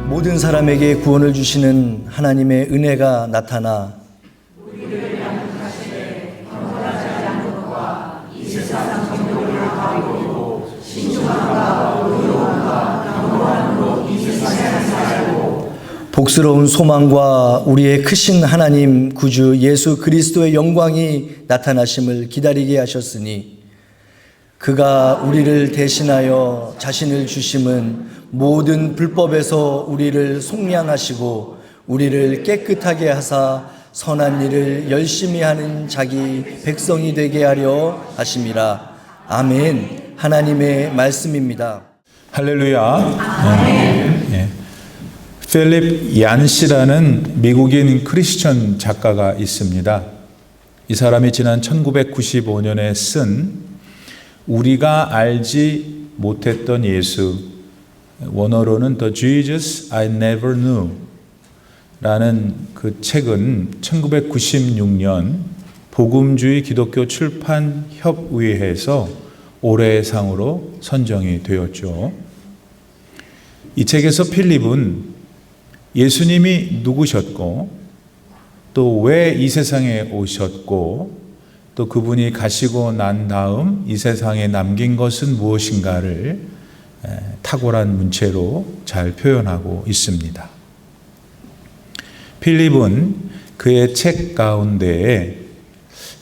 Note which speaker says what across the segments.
Speaker 1: 모든 사람에게 구원을 주시는 하나님의 은혜가 나타나
Speaker 2: 우리를 양육하시되 경건하지 않은 것과 이 세상 정욕을 가리고 신중함과 의로움과 경건함으로 이 세상에 살고
Speaker 1: 복스러운 소망과 우리의 크신 하나님 구주 예수 그리스도의 영광이 나타나심을 기다리게 하셨으니 그가 우리를 대신하여 자신을 주심은 모든 불법에서 우리를 속량하시고 우리를 깨끗하게 하사 선한 일을 열심히 하는 자기 백성이 되게 하려 하심이라. 아멘. 하나님의 말씀입니다.
Speaker 3: 할렐루야. 아멘. 네. 필립 얀시라는 미국인 크리스천 작가가 있습니다. 이 사람이 지난 1995년에 쓴 우리가 알지 못했던 예수, 원어로는 The Jesus I Never Knew 라는 그 책은 1996년 복음주의 기독교 출판협의회에서 올해의 상으로 선정이 되었죠. 이 책에서 필립은 예수님이 누구셨고 또 왜 이 세상에 오셨고 또 그분이 가시고 난 다음 이 세상에 남긴 것은 무엇인가를 탁월한 문체로 잘 표현하고 있습니다. 필립은 그의 책 가운데에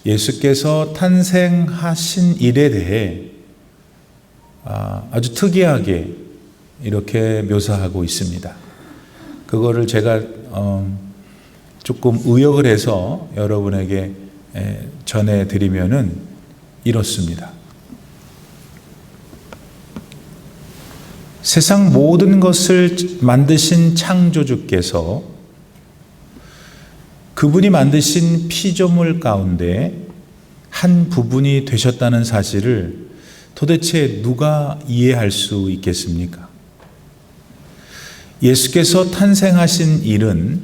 Speaker 3: 예수께서 탄생하신 일에 대해 아주 특이하게 이렇게 묘사하고 있습니다. 그거를 제가 조금 의역을 해서 여러분에게 전해드리면은 이렇습니다. 세상 모든 것을 만드신 창조주께서 그분이 만드신 피조물 가운데 한 부분이 되셨다는 사실을 도대체 누가 이해할 수 있겠습니까? 예수께서 탄생하신 일은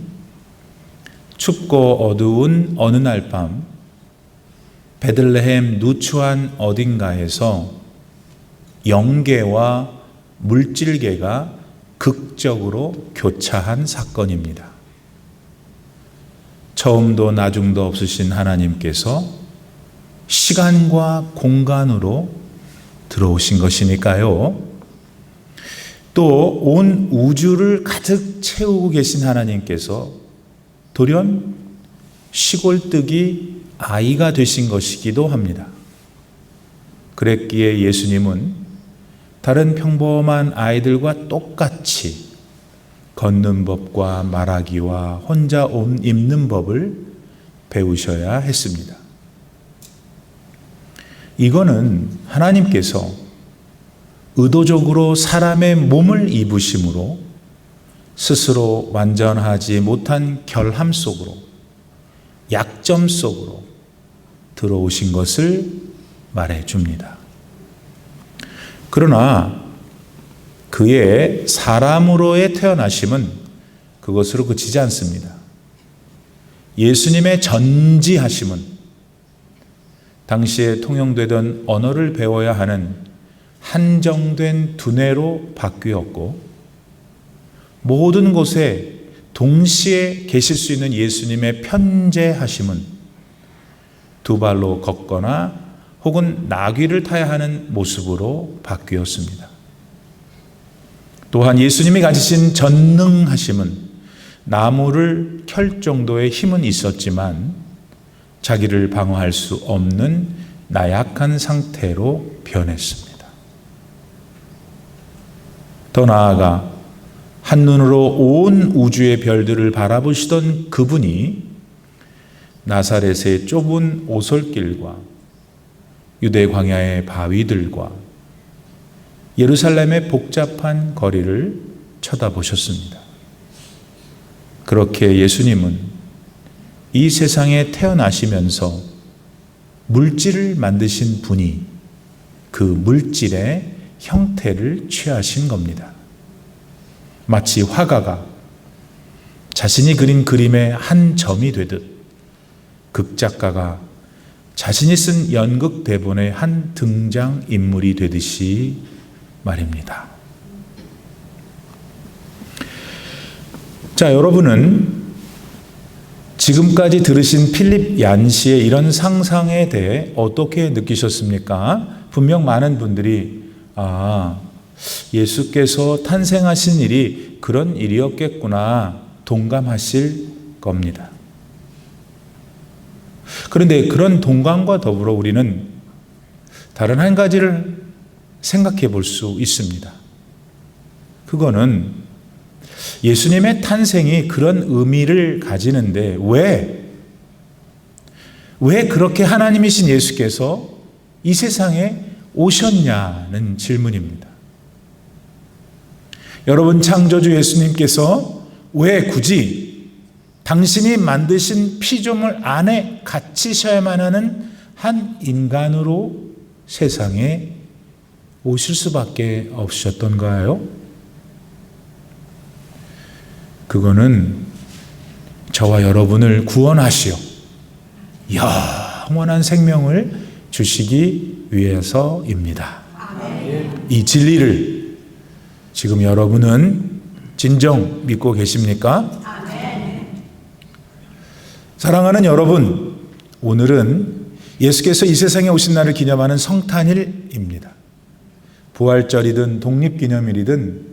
Speaker 3: 춥고 어두운 어느 날 밤 베들레헴 누추한 어딘가에서 영계와 물질계가 극적으로 교차한 사건입니다. 처음도 나중도 없으신 하나님께서 시간과 공간으로 들어오신 것이니까요. 또 온 우주를 가득 채우고 계신 하나님께서 돌연 시골뜨기 아이가 되신 것이기도 합니다. 그랬기에 예수님은 다른 평범한 아이들과 똑같이 걷는 법과 말하기와 혼자 옷 입는 법을 배우셔야 했습니다. 이거는 하나님께서 의도적으로 사람의 몸을 입으심으로 스스로 완전하지 못한 결함 속으로, 약점 속으로 들어오신 것을 말해줍니다. 그러나 그의 사람으로의 태어나심은 그것으로 그치지 않습니다. 예수님의 전지하심은 당시에 통용되던 언어를 배워야 하는 한정된 두뇌로 바뀌었고 모든 곳에 동시에 계실 수 있는 예수님의 편재하심은 두 발로 걷거나 혹은 나귀를 타야 하는 모습으로 바뀌었습니다. 또한 예수님이 가지신 전능하심은 나무를 켤 정도의 힘은 있었지만 자기를 방어할 수 없는 나약한 상태로 변했습니다. 더 나아가 한눈으로 온 우주의 별들을 바라보시던 그분이 나사렛의 좁은 오솔길과 유대 광야의 바위들과 예루살렘의 복잡한 거리를 쳐다보셨습니다. 그렇게 예수님은 이 세상에 태어나시면서 물질을 만드신 분이 그 물질의 형태를 취하신 겁니다. 마치 화가가 자신이 그린 그림의 한 점이 되듯 극작가가 자신이 쓴 연극 대본의 한 등장인물이 되듯이 말입니다. 자, 여러분은 지금까지 들으신 필립 얀시의 이런 상상에 대해 어떻게 느끼셨습니까? 분명 많은 분들이 예수께서 탄생하신 일이 그런 일이었겠구나 동감하실 겁니다. 그런데 그런 동감과 더불어 우리는 다른 한 가지를 생각해 볼 수 있습니다. 그거는 예수님의 탄생이 그런 의미를 가지는데 왜 그렇게 하나님이신 예수께서 이 세상에 오셨냐는 질문입니다. 여러분, 창조주 예수님께서 왜 굳이 당신이 만드신 피조물 안에 갇히셔야만 하는 한 인간으로 세상에 오실 수밖에 없으셨던가요? 그거는 저와 여러분을 구원하시어 영원한 생명을 주시기 위해서입니다. 이 진리를 지금 여러분은 진정 믿고 계십니까? 사랑하는 여러분, 오늘은 예수께서 이 세상에 오신 날을 기념하는 성탄일입니다. 부활절이든 독립기념일이든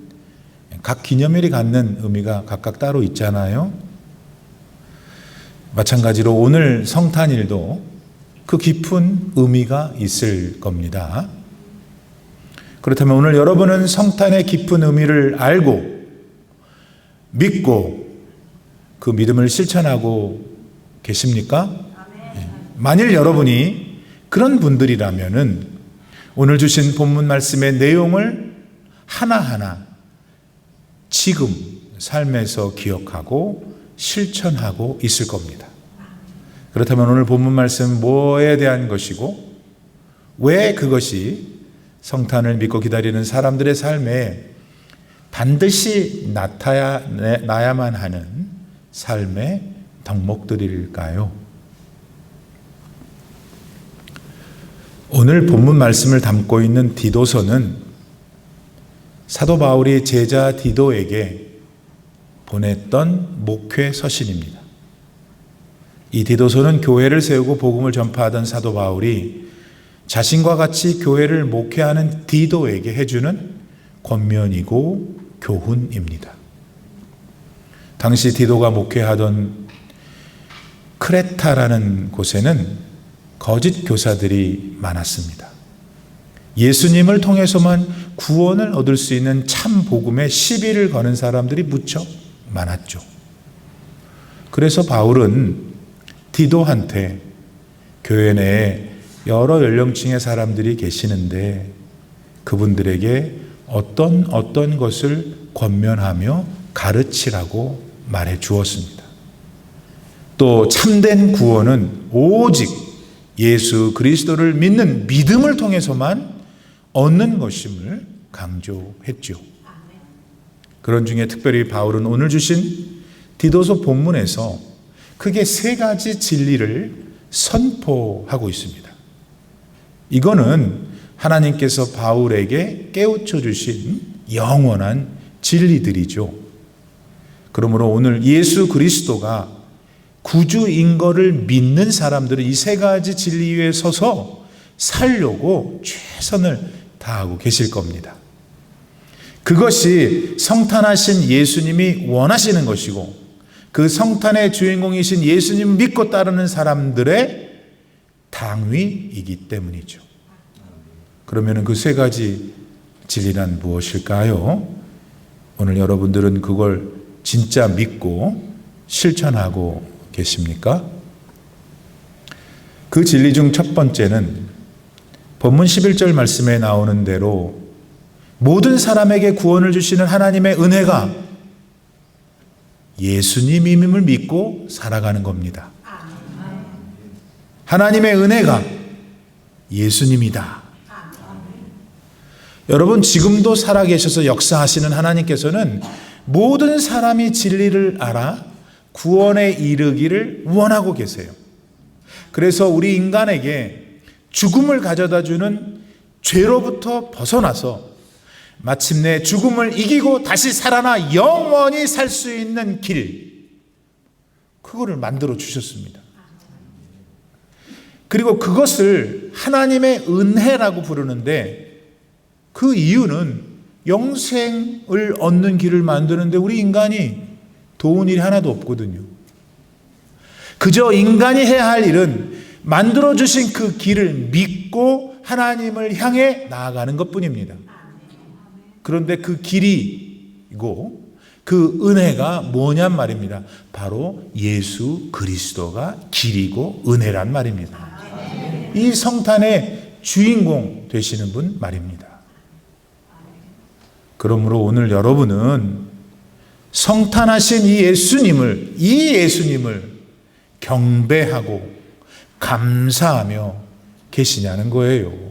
Speaker 3: 각 기념일이 갖는 의미가 각각 따로 있잖아요. 마찬가지로 오늘 성탄일도 그 깊은 의미가 있을 겁니다. 그렇다면 오늘 여러분은 성탄의 깊은 의미를 알고 믿고 그 믿음을 실천하고 계십니까? 만일 여러분이 그런 분들이라면은 오늘 주신 본문 말씀의 내용을 하나하나 지금 삶에서 기억하고 실천하고 있을 겁니다. 그렇다면 오늘 본문 말씀 뭐에 대한 것이고 왜 그것이 성탄을 믿고 기다리는 사람들의 삶에 반드시 나타나야만 하는 삶의 덕목들일까요? 오늘 본문 말씀을 담고 있는 디도서는 사도 바울이 제자 디도에게 보냈던 목회 서신입니다. 이 디도서는 교회를 세우고 복음을 전파하던 사도 바울이 자신과 같이 교회를 목회하는 디도에게 해주는 권면이고 교훈입니다. 당시 디도가 목회하던 크레타라는 곳에는 거짓 교사들이 많았습니다. 예수님을 통해서만 구원을 얻을 수 있는 참 복음에 시비를 거는 사람들이 무척 많았죠. 그래서 바울은 디도한테 교회 내에 여러 연령층의 사람들이 계시는데 그분들에게 어떤 것을 권면하며 가르치라고 말해 주었습니다. 또 참된 구원은 오직 예수 그리스도를 믿는 믿음을 통해서만 얻는 것임을 강조했죠. 그런 중에 특별히 바울은 오늘 주신 디도서 본문에서 크게 세 가지 진리를 선포하고 있습니다. 이거는 하나님께서 바울에게 깨우쳐 주신 영원한 진리들이죠. 그러므로 오늘 예수 그리스도가 구주인 것을 믿는 사람들은 이 세 가지 진리 위에 서서 살려고 최선을 다하고 계실 겁니다. 그것이 성탄하신 예수님이 원하시는 것이고 그 성탄의 주인공이신 예수님 믿고 따르는 사람들의 당위이기 때문이죠. 그러면 그 세 가지 진리란 무엇일까요? 오늘 여러분들은 그걸 진짜 믿고 실천하고 계십니까? 그 진리 중 첫 번째는 본문 11절 말씀에 나오는 대로 모든 사람에게 구원을 주시는 하나님의 은혜가 예수님임을 믿고 살아가는 겁니다. 하나님의 은혜가 예수님이다. 여러분, 지금도 살아계셔서 역사하시는 하나님께서는 모든 사람이 진리를 알아 구원에 이르기를 원하고 계세요. 그래서 우리 인간에게 죽음을 가져다 주는 죄로부터 벗어나서 마침내 죽음을 이기고 다시 살아나 영원히 살 수 있는 길, 그거를 만들어 주셨습니다. 그리고 그것을 하나님의 은혜라고 부르는데, 그 이유는 영생을 얻는 길을 만드는데 우리 인간이 도운 일이 하나도 없거든요. 그저 인간이 해야 할 일은 만들어 주신 그 길을 믿고 하나님을 향해 나아가는 것뿐입니다. 그런데 그 길이고 그 은혜가 뭐냔 말입니다. 바로 예수 그리스도가 길이고 은혜란 말입니다. 이 성탄의 주인공 되시는 분 말입니다. 그러므로 오늘 여러분은 성탄하신 이 예수님을 경배하고 감사하며 계시냐는 거예요.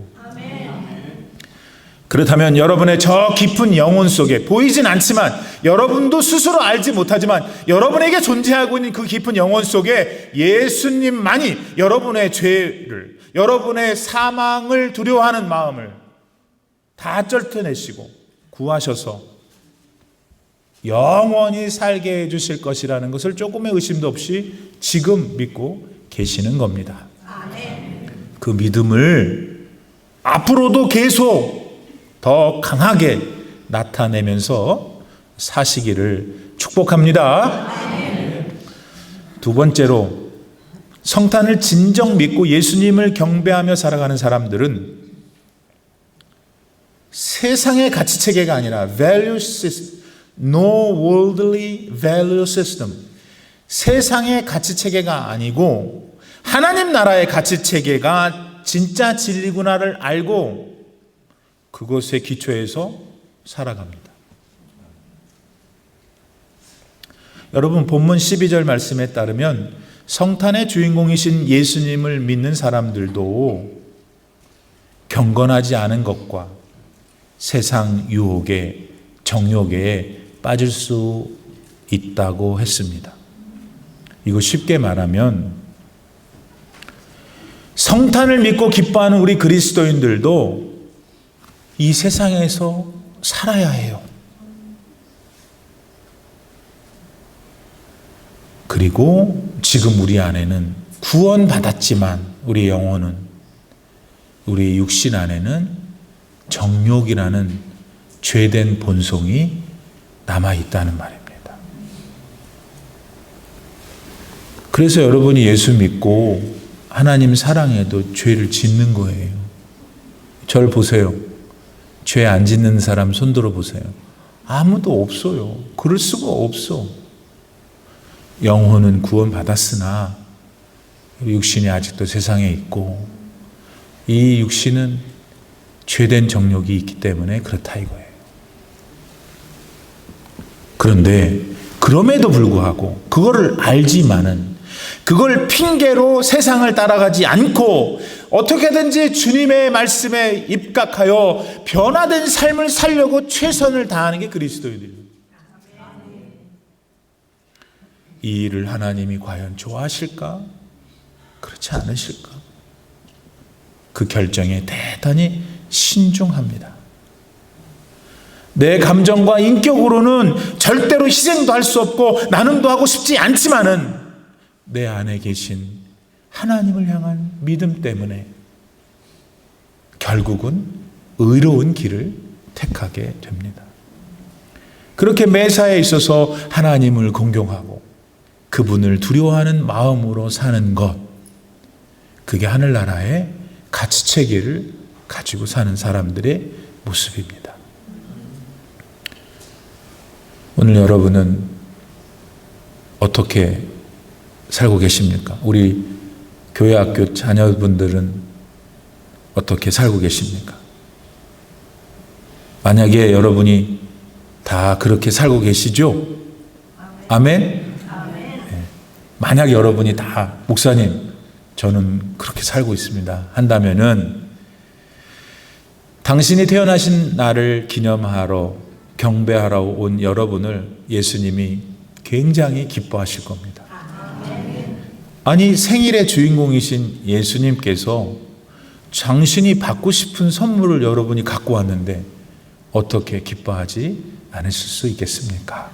Speaker 3: 그렇다면 여러분의 저 깊은 영혼 속에 보이진 않지만, 여러분도 스스로 알지 못하지만 여러분에게 존재하고 있는 그 깊은 영혼 속에 예수님만이 여러분의 죄를, 여러분의 사망을 두려워하는 마음을 다 쩔쳐내시고 구하셔서 영원히 살게 해주실 것이라는 것을 조금의 의심도 없이 지금 믿고 계시는 겁니다. 그 믿음을 앞으로도 계속 더 강하게 나타내면서 사시기를 축복합니다. 두 번째로, 성탄을 진정 믿고 예수님을 경배하며 살아가는 사람들은 세상의 가치체계가 아니라 value system, no worldly value system, 세상의 가치체계가 아니고 하나님 나라의 가치체계가 진짜 진리구나를 알고 그것에 기초해서 살아갑니다. 여러분, 본문 12절 말씀에 따르면 성탄의 주인공이신 예수님을 믿는 사람들도 경건하지 않은 것과 세상 유혹에, 정욕에 빠질 수 있다고 했습니다. 이거 쉽게 말하면 성탄을 믿고 기뻐하는 우리 그리스도인들도 이 세상에서 살아야 해요. 그리고 지금 우리 안에는 구원받았지만 우리 영혼은, 우리 육신 안에는 정욕이라는 죄된 본성이 남아있다는 말입니다. 그래서 여러분이 예수 믿고 하나님 사랑해도 죄를 짓는 거예요. 저를 보세요. 죄 안 짓는 사람 손 들어 보세요. 아무도 없어요. 그럴 수가 없어. 영혼은 구원받았으나 육신이 아직도 세상에 있고, 이 육신은 죄된 정욕이 있기 때문에 그렇다 이거예요. 그런데 그럼에도 불구하고 그거를 알지만은 그걸 핑계로 세상을 따라가지 않고 어떻게든지 주님의 말씀에 입각하여 변화된 삶을 살려고 최선을 다하는 게 그리스도인들이에요. 이 일을 하나님이 과연 좋아하실까? 그렇지 않으실까? 그 결정에 대단히 신중합니다. 내 감정과 인격으로는 절대로 희생도 할 수 없고 나눔도 하고 싶지 않지만은 내 안에 계신 하나님을 향한 믿음 때문에 결국은 의로운 길을 택하게 됩니다. 그렇게 매사에 있어서 하나님을 공경하고 그분을 두려워하는 마음으로 사는 것, 그게 하늘나라의 가치체계를 가지고 사는 사람들의 모습입니다. 오늘 여러분은 어떻게 살고 계십니까? 우리 교회 학교 자녀분들은 어떻게 살고 계십니까? 만약에 여러분이 다 그렇게 살고 계시죠? 아멘? 네. 만약 여러분이 다 목사님 저는 그렇게 살고 있습니다 한다면은 당신이 태어나신 날을 기념하러 경배하러 온 여러분을 예수님이 굉장히 기뻐하실 겁니다. 아니, 생일의 주인공이신 예수님께서 당신이 받고 싶은 선물을 여러분이 갖고 왔는데 어떻게 기뻐하지 않으실 수 있겠습니까?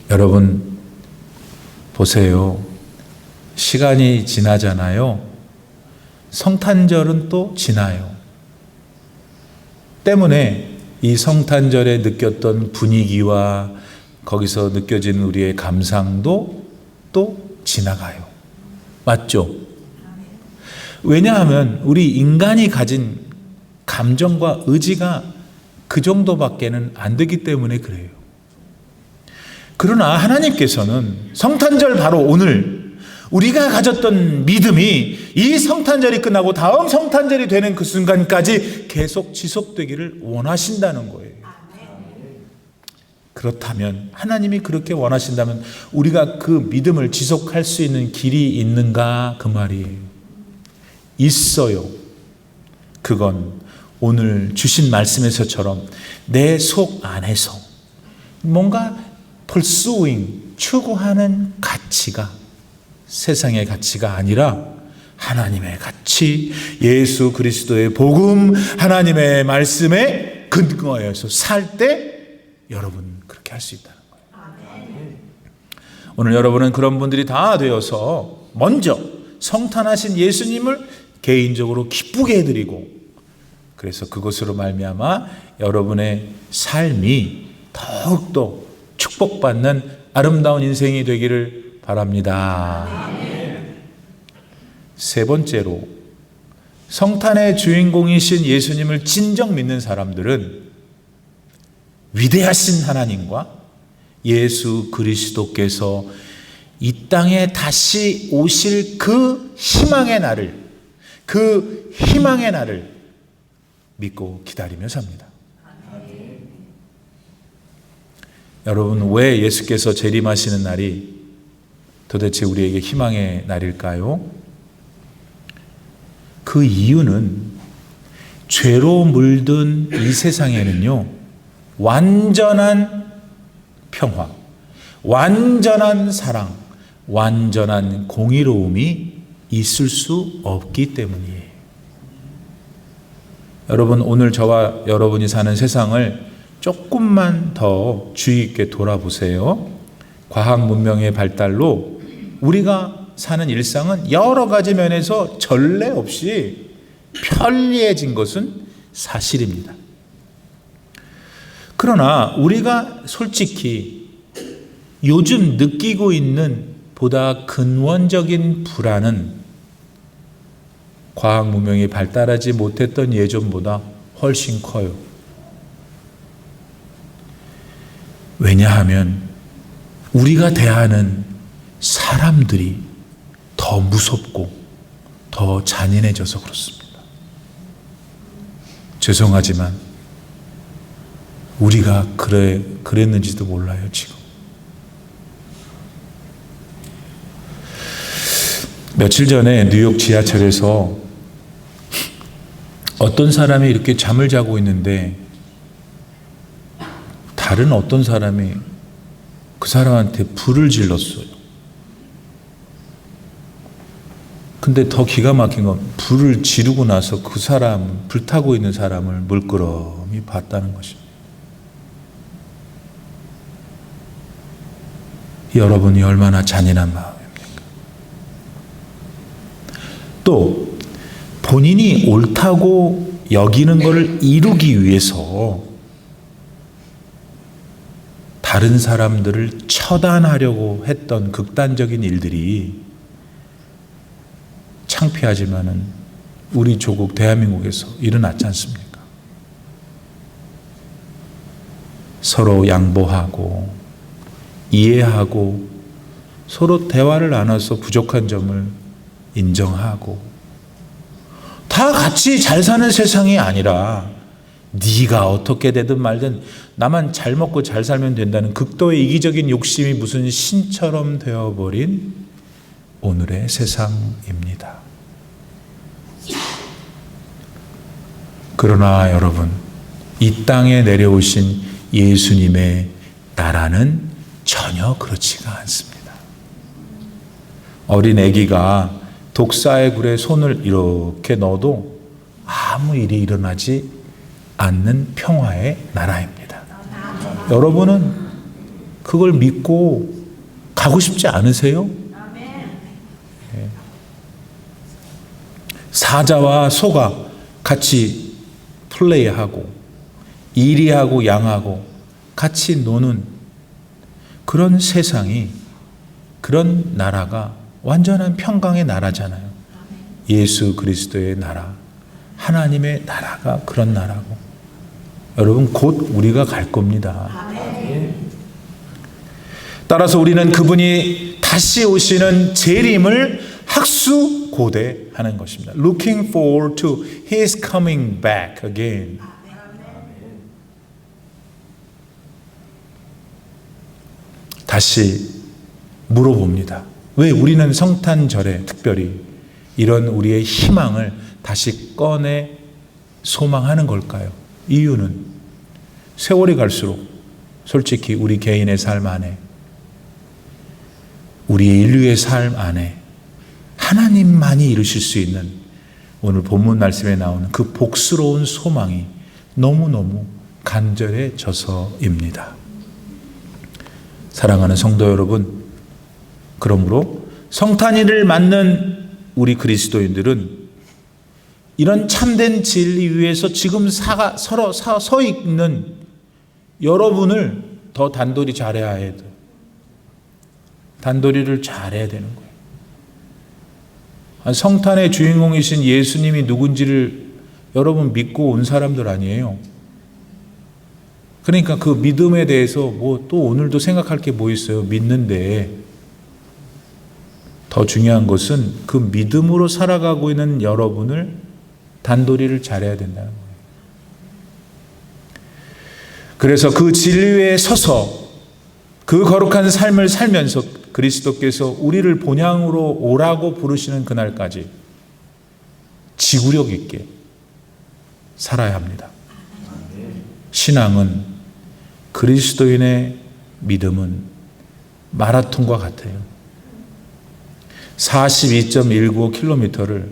Speaker 3: 여러분 보세요. 시간이 지나잖아요. 성탄절은 또 지나요. 때문에 이 성탄절에 느꼈던 분위기와 거기서 느껴지는 우리의 감상도 또 지나가요. 맞죠? 왜냐하면 우리 인간이 가진 감정과 의지가 그 정도밖에는 안 되기 때문에 그래요. 그러나 하나님께서는 성탄절 바로 오늘 우리가 가졌던 믿음이 이 성탄절이 끝나고 다음 성탄절이 되는 그 순간까지 계속 지속되기를 원하신다는 거예요. 그렇다면 하나님이 그렇게 원하신다면 우리가 그 믿음을 지속할 수 있는 길이 있는가 그 말이에요. 있어요. 그건 오늘 주신 말씀에서처럼 내 속 안에서 뭔가 pursuing, 추구하는 가치가 세상의 가치가 아니라 하나님의 가치, 예수 그리스도의 복음, 하나님의 말씀에 근거해서 살 때 여러분 그렇게 할 수 있다는 거예요. 오늘 여러분은 그런 분들이 다 되어서 먼저 성탄하신 예수님을 개인적으로 기쁘게 해드리고, 그래서 그것으로 말미암아 여러분의 삶이 더욱더 축복받는 아름다운 인생이 되기를 바랍니다. 세 번째로, 성탄의 주인공이신 예수님을 진정 믿는 사람들은 위대하신 하나님과 예수 그리스도께서 이 땅에 다시 오실 그 희망의 날을 믿고 기다리며 삽니다. 여러분, 왜 예수께서 재림하시는 날이 도대체 우리에게 희망의 날일까요? 그 이유는 죄로 물든 이 세상에는요, 완전한 평화, 완전한 사랑, 완전한 공의로움이 있을 수 없기 때문이에요. 여러분, 오늘 저와 여러분이 사는 세상을 조금만 더 주의 있게 돌아보세요. 과학 문명의 발달로 우리가 사는 일상은 여러 가지 면에서 전례 없이 편리해진 것은 사실입니다. 그러나 우리가 솔직히 요즘 느끼고 있는 보다 근원적인 불안은 과학 문명이 발달하지 못했던 예전보다 훨씬 커요. 왜냐하면 우리가 대하는 사람들이 더 무섭고 더 잔인해져서 그렇습니다. 죄송하지만 우리가 그랬는지도 몰라요, 지금. 며칠 전에 뉴욕 지하철에서 어떤 사람이 이렇게 잠을 자고 있는데 다른 어떤 사람이 그 사람한테 불을 질렀어요. 근데 더 기가 막힌 건 불을 지르고 나서 그 사람, 불타고 있는 사람을 물끄러미 봤다는 것입니다. 여러분이 얼마나 잔인한 마음입니까? 또 본인이 옳다고 여기는 것을 이루기 위해서 다른 사람들을 처단하려고 했던 극단적인 일들이 창피하지만은 우리 조국 대한민국에서 일어났지 않습니까? 서로 양보하고 이해하고 서로 대화를 나눠서 부족한 점을 인정하고 다 같이 잘 사는 세상이 아니라 네가 어떻게 되든 말든 나만 잘 먹고 잘 살면 된다는 극도의 이기적인 욕심이 무슨 신처럼 되어버린 오늘의 세상입니다. 그러나 여러분, 이 땅에 내려오신 예수님의 나라는 전혀 그렇지가 않습니다. 어린 아기가 독사의 굴에 손을 이렇게 넣어도 아무 일이 일어나지 않는 평화의 나라입니다. 여러분은 그걸 믿고 가고 싶지 않으세요? 사자와 소가 같이 플레이하고 이리하고 양하고 같이 노는 그런 세상이, 그런 나라가 완전한 평강의 나라잖아요. 예수 그리스도의 나라, 하나님의 나라가 그런 나라고, 여러분 곧 우리가 갈 겁니다. 따라서 우리는 그분이 다시 오시는 재림을 학수고대하는 것입니다. Looking forward to His coming back again. 다시 물어봅니다. 왜 우리는 성탄절에 특별히 이런 우리의 희망을 다시 꺼내 소망하는 걸까요? 이유는 세월이 갈수록 솔직히 우리 개인의 삶 안에, 우리의 인류의 삶 안에 하나님만이 이루실 수 있는 오늘 본문 말씀에 나오는 그 복스러운 소망이 너무너무 간절해져서입니다. 사랑하는 성도 여러분, 그러므로 성탄일을 맞는 우리 그리스도인들은 이런 참된 진리 위에서 지금 서 있는 여러분을 더 단도리 잘해야 해요. 단도리를 잘해야 되는 거예요. 성탄의 주인공이신 예수님이 누군지를 여러분 믿고 온 사람들 아니에요. 그러니까 그 믿음에 대해서 뭐 또 오늘도 생각할 게 뭐 있어요. 믿는데 더 중요한 것은 그 믿음으로 살아가고 있는 여러분을 단도리를 잘해야 된다는 거예요. 그래서 그 진리에 서서 그 거룩한 삶을 살면서 그리스도께서 우리를 본향으로 오라고 부르시는 그날까지 지구력 있게 살아야 합니다. 신앙은, 그리스도인의 믿음은 마라톤과 같아요. 42.195km를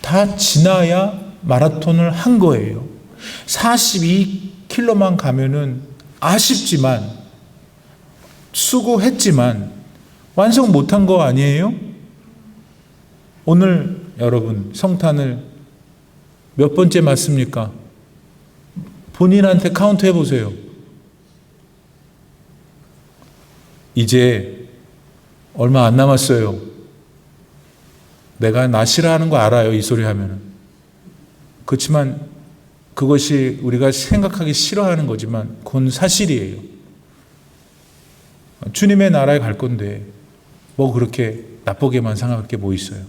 Speaker 3: 다 지나야 마라톤을 한 거예요. 42km만 가면은 아쉽지만, 수고했지만 완성 못한 거 아니에요? 오늘 여러분 성탄을 몇 번째 맞습니까? 본인한테 카운트 해보세요. 이제 얼마 안 남았어요. 내가 나 싫어하는 거 알아요, 이 소리 하면은. 그렇지만 그것이 우리가 생각하기 싫어하는 거지만 그건 사실이에요. 주님의 나라에 갈 건데 뭐 그렇게 나쁘게만 생각할 게 뭐 있어요.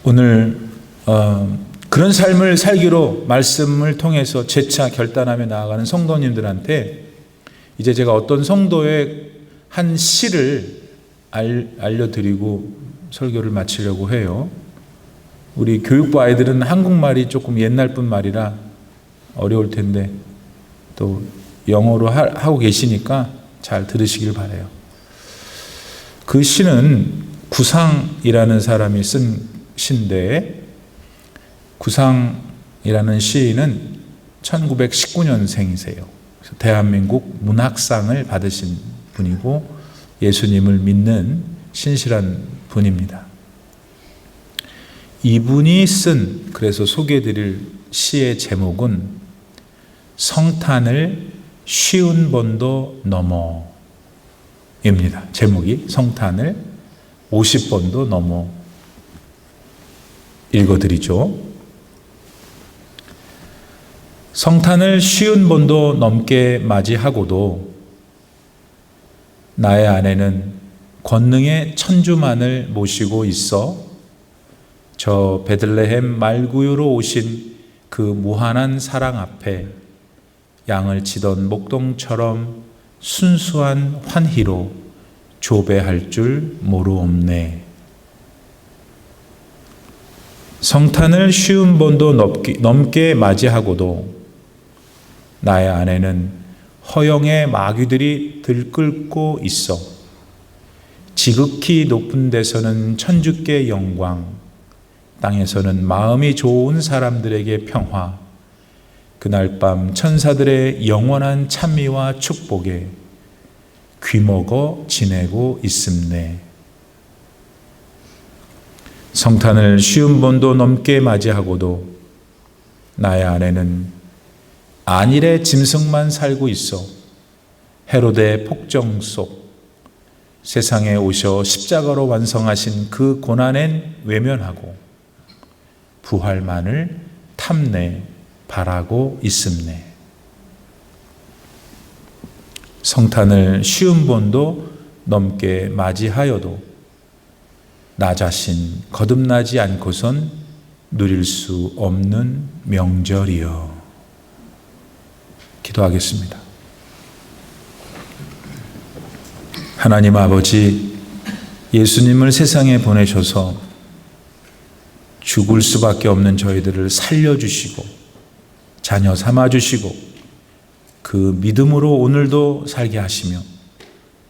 Speaker 3: 오늘 그런 삶을 살기로 말씀을 통해서 재차 결단하며 나아가는 성도님들한테 이제 제가 어떤 성도의 한 시를 알려드리고 설교를 마치려고 해요. 우리 교육부 아이들은 한국말이 조금 옛날 분 말이라 어려울 텐데 또 영어로 하고 계시니까 잘 들으시길 바라요. 그 시는 구상이라는 사람이 쓴 시인데, 구상이라는 시인은 1919년생이세요. 대한민국 문학상을 받으신 분이고 예수님을 믿는 신실한 분입니다. 이분이 쓴, 그래서 소개해드릴 시의 제목은 성탄을 쉬운 번도 넘어 입니다. 제목이 성탄을 50번도 넘어. 읽어드리죠. 성탄을 쉬운 번도 넘게 맞이하고도 나의 아내는 권능의 천주만을 모시고 있어 저 베들레헴 말구유로 오신 그 무한한 사랑 앞에 양을 치던 목동처럼 순수한 환희로 조배할 줄 모르옵네. 성탄을 쉬운 번도 넘게 맞이하고도 나의 아내는 허영의 마귀들이 들끓고 있어 지극히 높은 데서는 천주께 영광, 땅에서는 마음이 좋은 사람들에게 평화, 그날 밤 천사들의 영원한 찬미와 축복에 귀먹어 지내고 있음네. 성탄을 쉬운 번도 넘게 맞이하고도 나의 안에는 안일의 짐승만 살고 있어 헤로데 폭정 속 세상에 오셔 십자가로 완성하신 그 고난엔 외면하고 부활만을 탐내 바라고 있음네. 성탄을 쉬운 번도 넘게 맞이하여도 나 자신 거듭나지 않고선 누릴 수 없는 명절이여. 기도하겠습니다. 하나님 아버지, 예수님을 세상에 보내셔서 죽을 수밖에 없는 저희들을 살려주시고 자녀 삼아주시고 그 믿음으로 오늘도 살게 하시며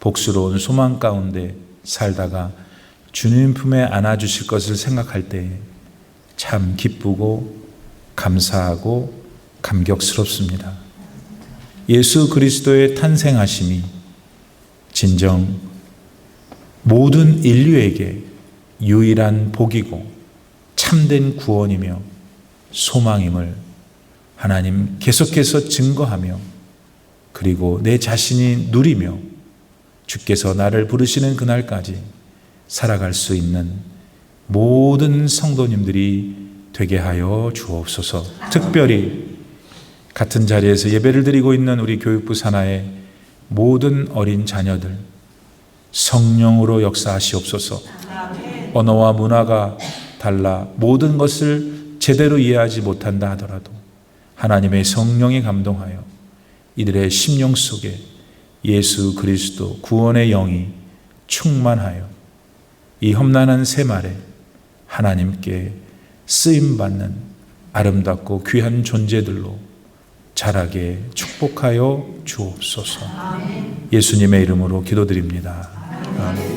Speaker 3: 복스러운 소망 가운데 살다가 주님 품에 안아주실 것을 생각할 때 참 기쁘고 감사하고 감격스럽습니다. 예수 그리스도의 탄생하심이 진정 모든 인류에게 유일한 복이고 참된 구원이며 소망임을 하나님 계속해서 증거하며 그리고 내 자신이 누리며 주께서 나를 부르시는 그날까지 살아갈 수 있는 모든 성도님들이 되게 하여 주옵소서. 특별히 같은 자리에서 예배를 드리고 있는 우리 교육부 산하의 모든 어린 자녀들 성령으로 역사하시옵소서. 언어와 문화가 달라 모든 것을 제대로 이해하지 못한다 하더라도 하나님의 성령이 감동하여 이들의 심령 속에 예수 그리스도 구원의 영이 충만하여 이 험난한 새말에 하나님께 쓰임받는 아름답고 귀한 존재들로 자라게 축복하여 주옵소서. 예수님의 이름으로 기도드립니다. 아멘.